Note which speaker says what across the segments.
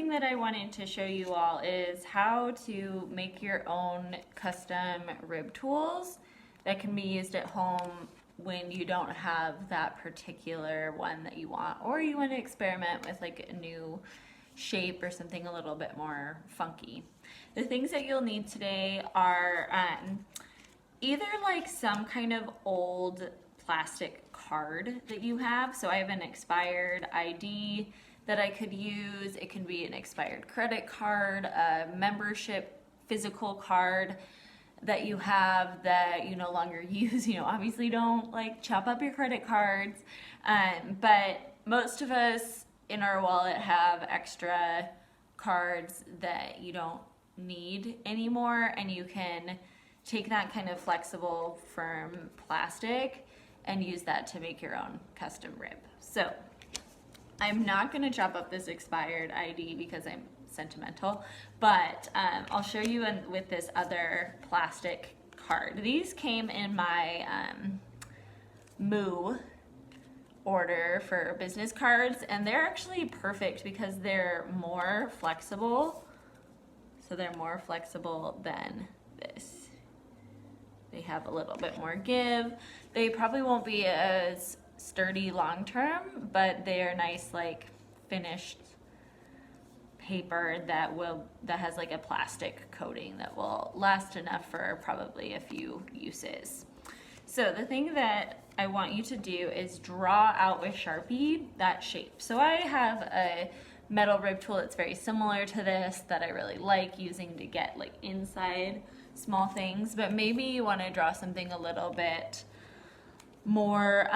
Speaker 1: thing that I wanted to show you all is how to make your own custom rib tools that can be used at home when you don't have that particular one that you want, or you want to experiment with like a new shape or something a little bit more funky. The things that you'll need today are either like some kind of old plastic card that you have. So I have an expired ID that I could use. It can be an expired credit card, a membership physical card that you have that you no longer use. You know, obviously don't like chop up your credit cards, but most of us in our wallet have extra cards that you don't need anymore, and you can take that kind of flexible, firm plastic and use that to make your own custom rib. So I'm not going to chop up this expired ID because I'm sentimental, but I'll show you with this other plastic card. These came in my Moo order for business cards, and they're actually perfect because they're more flexible. So they're more flexible than this. They have a little bit more give. They probably won't be as sturdy long term, but they are nice, like finished paper that has like a plastic coating that will last enough for probably a few uses. So the thing that I want you to do is draw out with Sharpie that shape. So I have a metal rib tool that's very similar to this that I really like using to get like inside small things, but maybe you want to draw something a little bit more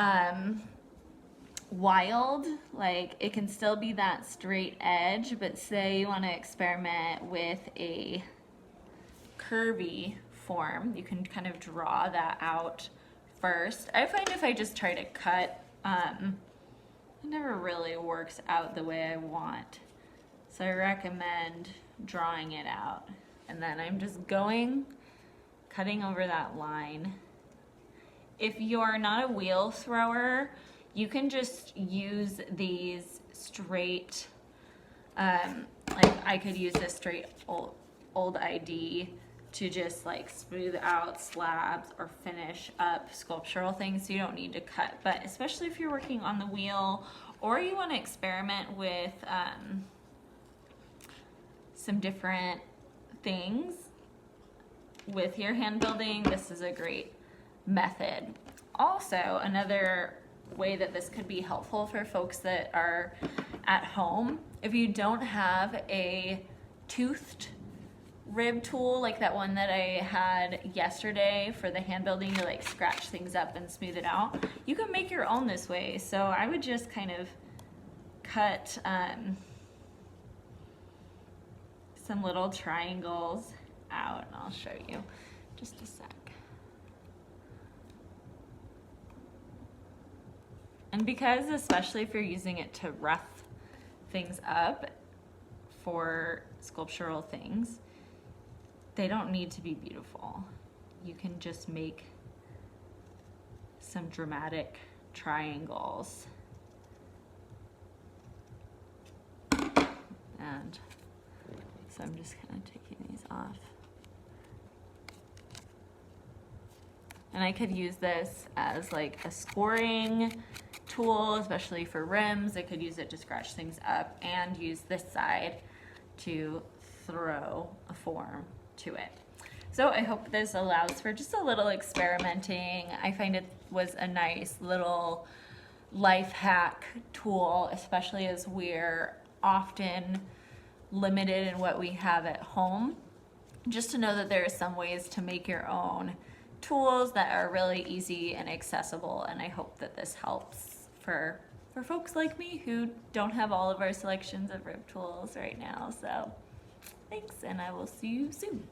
Speaker 1: wild. Like it can still be that straight edge, but say you want to experiment with a curvy form, you can kind of draw that out first. I find if I just try to cut, it never really works out the way I want. So I recommend drawing it out. And then I'm just cutting over that line. If you're not a wheel thrower, you can just use these straight, like I could use this straight old ID to just like smooth out slabs or finish up sculptural things, so you don't need to cut. But especially if you're working on the wheel or you want to experiment with some different things with your hand building, this is a great method. Also, another way that this could be helpful for folks that are at home, if you don't have a toothed rib tool like that one that I had yesterday for the hand building to like scratch things up and smooth it out, you can make your own this way. So I would just kind of cut some little triangles out, and I'll show you just a sec. And because, especially if you're using it to rough things up for sculptural things, they don't need to be beautiful. You can just make some dramatic triangles. And so I'm just kind of taking these off. And I could use this as like a scoring tool, especially for rims. I could use it to scratch things up and use this side to throw a form to it. So I hope this allows for just a little experimenting. I find it was a nice little life hack tool, especially as we're often limited in what we have at home. Just to know that there are some ways to make your own tools that are really easy and accessible, and I hope that this helps for folks like me who don't have all of our selections of rib tools right now. So thanks, and I will see you soon.